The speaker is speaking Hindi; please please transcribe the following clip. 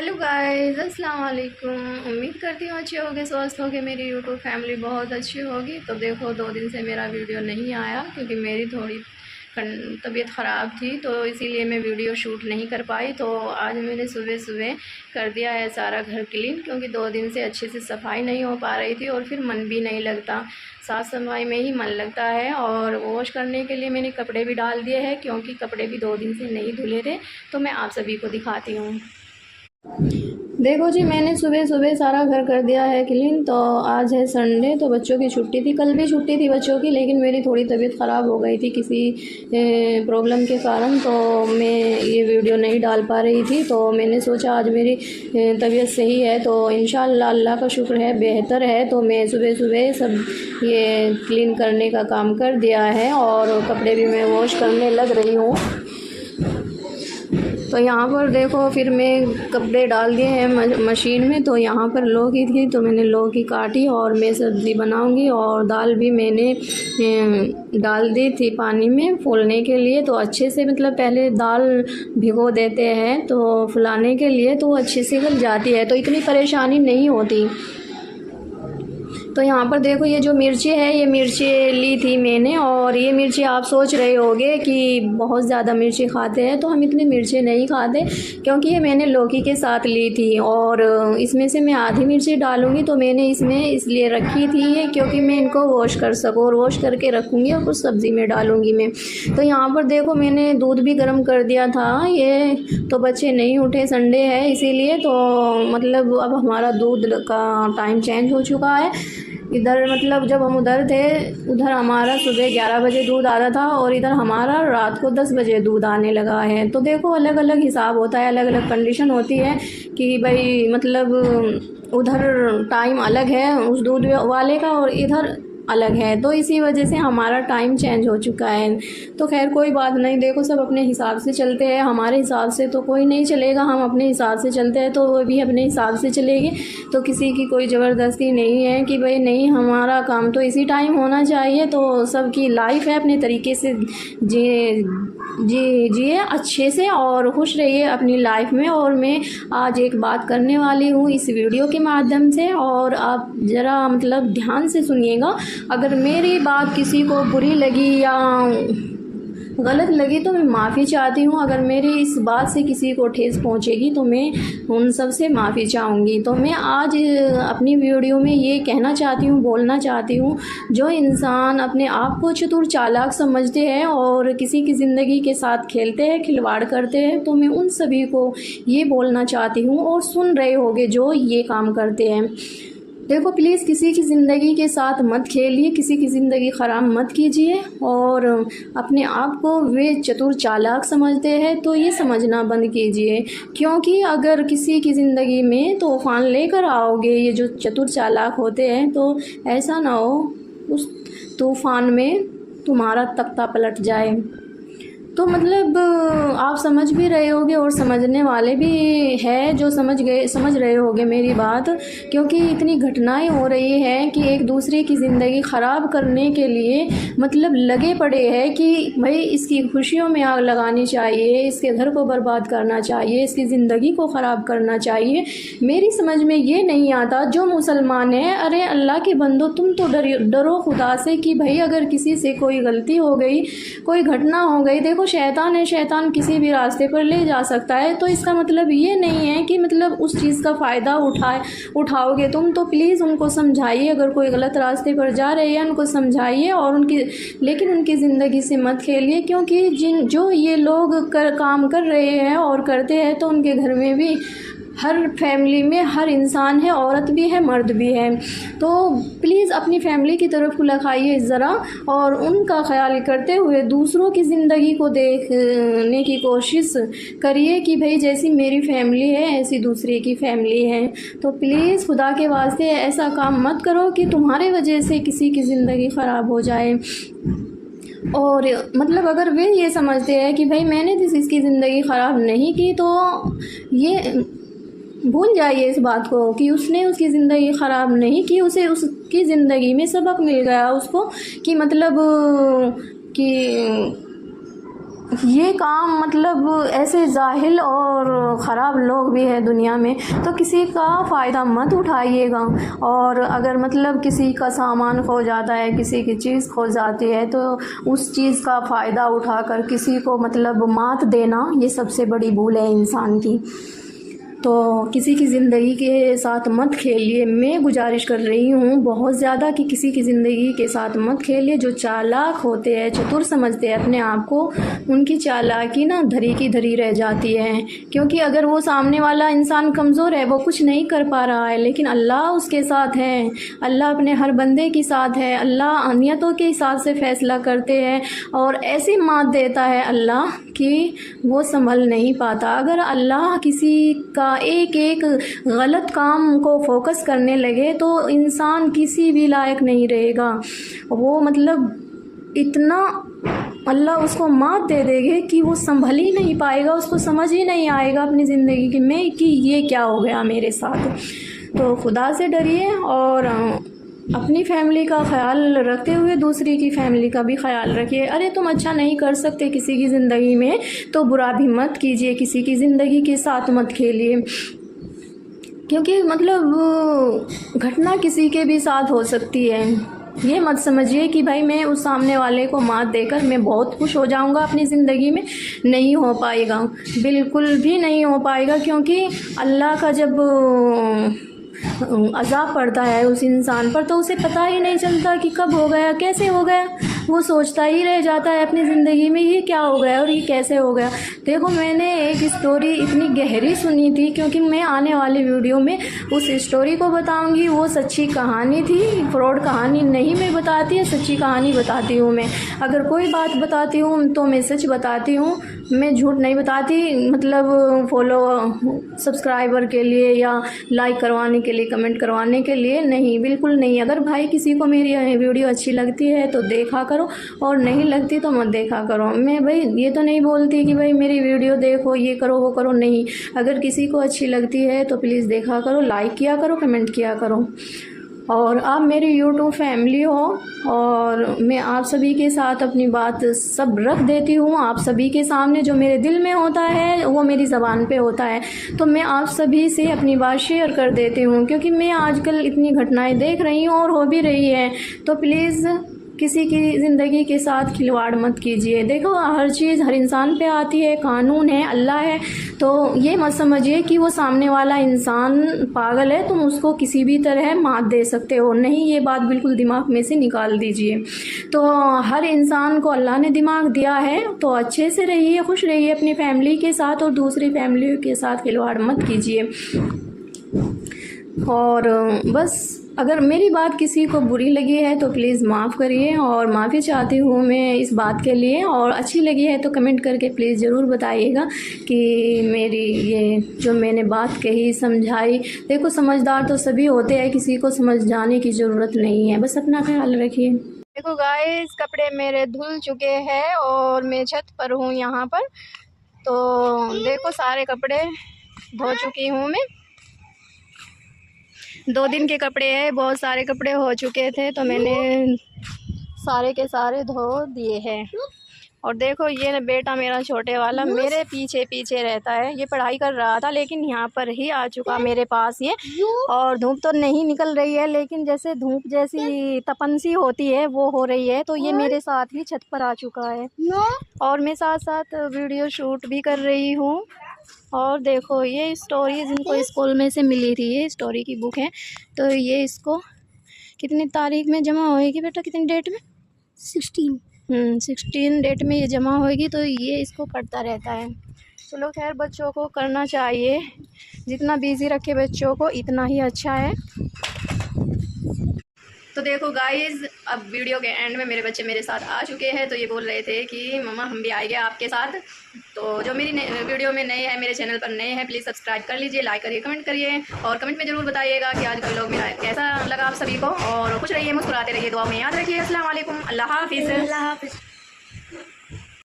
हेलो गाइस, अस्सलाम वालेकुम। उम्मीद करती हूँ अच्छे होगे, स्वस्थ होगे, मेरी यूट्यूब फैमिली बहुत अच्छी होगी। तो देखो 2 दिन से मेरा वीडियो नहीं आया क्योंकि मेरी थोड़ी तबीयत ख़राब थी, तो इसीलिए मैं वीडियो शूट नहीं कर पाई। तो आज मैंने सुबह सुबह कर दिया है सारा घर क्लीन, क्योंकि 2 दिन से अच्छे से सफाई नहीं हो पा रही थी और फिर मन भी नहीं लगता। साफ़ सफाई में ही मन लगता है। और वॉश करने के लिए मैंने कपड़े भी डाल दिए हैं, क्योंकि कपड़े भी 2 दिन से नहीं धुले थे। तो मैं आप सभी को दिखाती हूँ। देखो जी, मैंने सुबह सुबह सारा घर कर दिया है क्लीन। तो आज है संडे, तो बच्चों की छुट्टी थी, कल भी छुट्टी थी बच्चों की, लेकिन मेरी थोड़ी तबीयत ख़राब हो गई थी किसी प्रॉब्लम के कारण। तो मैं ये वीडियो नहीं डाल पा रही थी। तो मैंने सोचा आज मेरी तबीयत सही है, तो इंशाअल्लाह अल्लाह का शुक्र है बेहतर है। तो मैं सुबह सुबह सब ये क्लीन करने का काम कर दिया है और कपड़े भी मैं वॉश करने लग रही हूँ। तो यहाँ पर देखो, फिर मैं कपड़े डाल दिए हैं मशीन में। तो यहाँ पर लौकी थी, तो मैंने लौकी काटी और मैं सब्ज़ी बनाऊँगी। और दाल भी मैंने डाल दी थी पानी में फूलने के लिए। तो अच्छे से मतलब पहले दाल भिगो देते हैं तो फुलाने के लिए, तो अच्छे से गल जाती है, तो इतनी परेशानी नहीं होती। तो यहाँ पर देखो, ये जो मिर्ची है, ये मिर्ची ली थी मैंने। और ये मिर्ची आप सोच रहे होंगे कि बहुत ज़्यादा मिर्ची खाते हैं, तो हम इतनी मिर्ची नहीं खाते, क्योंकि ये मैंने लौकी के साथ ली थी। और इसमें से मैं आधी मिर्ची डालूँगी। तो मैंने इसमें इसलिए रखी थी ये, क्योंकि मैं इनको वॉश कर सकूँ, और वॉश करके रखूँगी और कुछ सब्ज़ी में डालूँगी मैं। तो यहाँ पर देखो, मैंने दूध भी गर्म कर दिया था। ये तो बच्चे नहीं उठे, संडे है इसीलिए। तो मतलब अब हमारा दूध का टाइम चेंज हो चुका है। इधर मतलब जब हम उधर थे, उधर हमारा सुबह 11 बजे दूध आता था, और इधर हमारा रात को 10 बजे दूध आने लगा है। तो देखो, अलग अलग हिसाब होता है, अलग अलग कंडीशन होती है कि भाई मतलब उधर टाइम अलग है उस दूध वाले का, और इधर अलग है। तो इसी वजह से हमारा टाइम चेंज हो चुका है। तो खैर कोई बात नहीं, देखो सब अपने हिसाब से चलते हैं, हमारे हिसाब से तो कोई नहीं चलेगा। हम अपने हिसाब से चलते हैं तो वो भी अपने हिसाब से चलेगी। तो किसी की कोई ज़बरदस्ती नहीं है कि भाई नहीं हमारा काम तो इसी टाइम होना चाहिए। तो सबकी लाइफ है, अपने तरीके से जिए अच्छे से और खुश रहिए अपनी लाइफ में। और मैं आज एक बात करने वाली हूँ इस वीडियो के माध्यम से, और आप ज़रा मतलब ध्यान से सुनिएगा। अगर मेरी बात किसी को बुरी लगी या गलत लगी तो मैं माफ़ी चाहती हूँ। अगर मेरी इस बात से किसी को ठेस पहुँचेगी तो मैं उन सब से माफ़ी चाहूँगी। तो मैं आज अपनी वीडियो में ये कहना चाहती हूँ, बोलना चाहती हूँ, जो इंसान अपने आप को चतुर चालाक समझते हैं और किसी की ज़िंदगी के साथ खेलते हैं, खिलवाड़ करते हैं, तो मैं उन सभी को ये बोलना चाहती हूँ, और सुन रहे होंगे जो ये काम करते हैं। देखो प्लीज़, किसी की ज़िंदगी के साथ मत खेलिए, किसी की ज़िंदगी ख़राब मत कीजिए। और अपने आप को वे चतुर चालाक समझते हैं तो ये समझना बंद कीजिए, क्योंकि अगर किसी की ज़िंदगी में तूफ़ान लेकर आओगे, ये जो चतुर चालाक होते हैं, तो ऐसा ना हो उस तूफ़ान में तुम्हारा तख्ता पलट जाए। तो मतलब आप समझ भी रहे होगे, और समझने वाले भी हैं जो समझ रहे होगे मेरी बात, क्योंकि इतनी घटनाएं हो रही हैं कि एक दूसरे की ज़िंदगी ख़राब करने के लिए मतलब लगे पड़े हैं कि भाई इसकी खुशियों में आग लगानी चाहिए, इसके घर को बर्बाद करना चाहिए, इसकी ज़िंदगी को ख़राब करना चाहिए। मेरी समझ में ये नहीं आता, जो मुसलमान है, अरे अल्लाह के बंदो, तुम तो डरो खुदा से कि भाई अगर किसी से कोई गलती हो गई, कोई घटना हो गई, देखो शैतान है, शैतान किसी भी रास्ते पर ले जा सकता है। तो इसका मतलब ये नहीं है कि मतलब उस चीज़ का फ़ायदा उठाओगे तुम। तो प्लीज़ उनको समझाइए, अगर कोई गलत रास्ते पर जा रहे हैं उनको समझाइए, और लेकिन उनकी ज़िंदगी से मत खेलिए, क्योंकि जो ये लोग काम कर रहे हैं और करते हैं, तो उनके घर में भी हर फैमिली में हर इंसान है, औरत भी है, मर्द भी है। तो प्लीज़ अपनी फैमिली की तरफ लगाइए ज़रा, और उनका ख्याल करते हुए दूसरों की ज़िंदगी को देखने की कोशिश करिए कि भाई जैसी मेरी फैमिली है ऐसी दूसरे की फैमिली है। तो प्लीज़ खुदा के वास्ते ऐसा काम मत करो कि तुम्हारे वजह से किसी की ज़िंदगी ख़राब हो जाए। और मतलब अगर वे ये समझते हैं कि भाई मैंने इसकी ज़िंदगी ख़राब नहीं की, तो ये भूल जाइए इस बात को कि उसने उसकी ज़िंदगी ख़राब नहीं की, उसे उसकी ज़िंदगी में सबक मिल गया उसको, कि मतलब कि ये काम मतलब ऐसे जाहिल और ख़राब लोग भी हैं दुनिया में, तो किसी का फ़ायदा मत उठाइएगा। और अगर मतलब किसी का सामान खो जाता है, किसी की चीज़ खो जाती है, तो उस चीज़ का फ़ायदा उठाकर किसी को मतलब मात देना, ये सबसे बड़ी भूल है इंसान की। तो किसी की ज़िंदगी के साथ मत खेलिए। मैं गुजारिश कर रही हूँ बहुत ज़्यादा कि किसी की ज़िंदगी के साथ मत खेलिए। जो चालाक होते हैं, चतुर समझते हैं अपने आप को, उनकी चालाकी ना धरी की धरी रह जाती है। क्योंकि अगर वो सामने वाला इंसान कमज़ोर है, वो कुछ नहीं कर पा रहा है, लेकिन अल्लाह उसके साथ है। अल्लाह अपने हर बंदे के साथ है। अल्लाह नियतों के हिसाब से फ़ैसला करते हैं और ऐसी मात देता है अल्लाह कि वो संभल नहीं पाता। अगर अल्लाह किसी का एक एक गलत काम को फोकस करने लगे तो इंसान किसी भी लायक नहीं रहेगा। वो मतलब इतना अल्लाह उसको मात दे देंगे कि वो संभल ही नहीं पाएगा, उसको समझ ही नहीं आएगा अपनी ज़िंदगी में कि ये क्या हो गया मेरे साथ। तो खुदा से डरिए और अपनी फैमिली का ख्याल रखते हुए दूसरी की फैमिली का भी ख्याल रखिए। अरे तुम अच्छा नहीं कर सकते किसी की ज़िंदगी में तो बुरा भी मत कीजिए, किसी की ज़िंदगी के साथ मत खेलिए, क्योंकि मतलब घटना किसी के भी साथ हो सकती है। ये मत समझिए कि भाई मैं उस सामने वाले को मात देकर मैं बहुत खुश हो जाऊंगा अपनी ज़िंदगी में। नहीं हो पाएगा, बिल्कुल भी नहीं हो पाएगा, क्योंकि अल्लाह का जब अज़ाब पड़ता है उस इंसान पर तो उसे पता ही नहीं चलता कि कब हो गया, कैसे हो गया। वो सोचता ही रह जाता है अपनी ज़िंदगी में ये क्या हो गया और ये कैसे हो गया। देखो मैंने एक स्टोरी इतनी गहरी सुनी थी, क्योंकि मैं आने वाली वीडियो में उस स्टोरी को बताऊंगी। वो सच्ची कहानी थी, फ्रॉड कहानी नहीं मैं बताती है, सच्ची कहानी बताती हूँ मैं। अगर कोई बात बताती हूँ तो मैं सच बताती हूँ, मैं झूठ नहीं बताती। मतलब फॉलो सब्सक्राइबर के लिए या लाइक करवाने के लिए, कमेंट करवाने के लिए नहीं, बिल्कुल नहीं। अगर भाई किसी को मेरी वीडियो अच्छी लगती है तो देखा करो और नहीं लगती तो मत देखा करो। मैं भाई ये तो नहीं बोलती कि भाई मेरी वीडियो देखो, ये करो, वो करो, नहीं। अगर किसी को अच्छी लगती है तो प्लीज़ देखा करो, लाइक किया करो, कमेंट किया करो। और आप मेरी यूट्यूब फैमिली हो और मैं आप सभी के साथ अपनी बात सब रख देती हूँ। आप सभी के सामने जो मेरे दिल में होता है वो मेरी ज़बान पे होता है, तो मैं आप सभी से अपनी बात शेयर कर देती हूँ। क्योंकि मैं आजकल इतनी घटनाएं देख रही हूँ और हो भी रही है, तो प्लीज़ किसी की ज़िंदगी के साथ खिलवाड़ मत कीजिए। देखो हर चीज़ हर इंसान पे आती है, कानून है, अल्लाह है। तो ये मत समझिए कि वो सामने वाला इंसान पागल है, तुम उसको किसी भी तरह मात दे सकते हो, नहीं। ये बात बिल्कुल दिमाग में से निकाल दीजिए। तो हर इंसान को अल्लाह ने दिमाग दिया है, तो अच्छे से रहिए, खुश रहिए अपनी फैमिली के साथ और दूसरी फैमिली के साथ खिलवाड़ मत कीजिए। और बस अगर मेरी बात किसी को बुरी लगी है तो प्लीज़ माफ़ करिए और माफ़ी चाहती हूँ मैं इस बात के लिए। और अच्छी लगी है तो कमेंट करके प्लीज़ ज़रूर बताइएगा कि मेरी ये जो मैंने बात कही, समझाई। देखो समझदार तो सभी होते हैं, किसी को समझाने की ज़रूरत नहीं है, बस अपना ख्याल रखिए। देखो गाइस कपड़े मेरे धुल चुके हैं और मैं छत पर हूँ यहाँ पर। तो देखो सारे कपड़े धो चुकी हूँ मैं। 2 दिन के कपड़े हैं, बहुत सारे कपड़े हो चुके थे तो मैंने सारे के सारे धो दिए हैं। और देखो ये बेटा मेरा छोटे वाला मेरे पीछे पीछे रहता है, ये पढ़ाई कर रहा था लेकिन यहाँ पर ही आ चुका मेरे पास ये। और धूप तो नहीं निकल रही है, लेकिन जैसे धूप जैसी तपन सी होती है वो हो रही है, तो ये मेरे साथ ही छत पर आ चुका है। और मैं साथ साथ वीडियो शूट भी कर रही हूँ। और देखो ये स्टोरी जिनको स्कूल में से मिली थी, ये स्टोरी की बुक है, तो ये इसको कितनी तारीख में जमा होएगी बेटा, कितनी डेट में? 16 डेट में ये जमा होएगी, तो ये इसको पढ़ता रहता है। चलो खैर, बच्चों को करना चाहिए, जितना बिजी रखे बच्चों को इतना ही अच्छा है। तो देखो गाइज़ अब वीडियो के एंड में मेरे बच्चे मेरे साथ आ चुके हैं, तो ये बोल रहे थे कि मम्मा हम भी आएंगे आपके साथ। तो जो मेरी वीडियो में नए हैं, मेरे चैनल पर नए हैं, प्लीज़ सब्सक्राइब कर लीजिए, लाइक करिए, कमेंट करिए और कमेंट में ज़रूर बताइएगा कि आज का व्लॉग मेरा कैसा लगा आप सभी को। और खुश रहिए, मुस्कुराते रहिए, दुआ में याद रखिए। अस्सलाम वालेकुम, अल्लाह हाफिज़।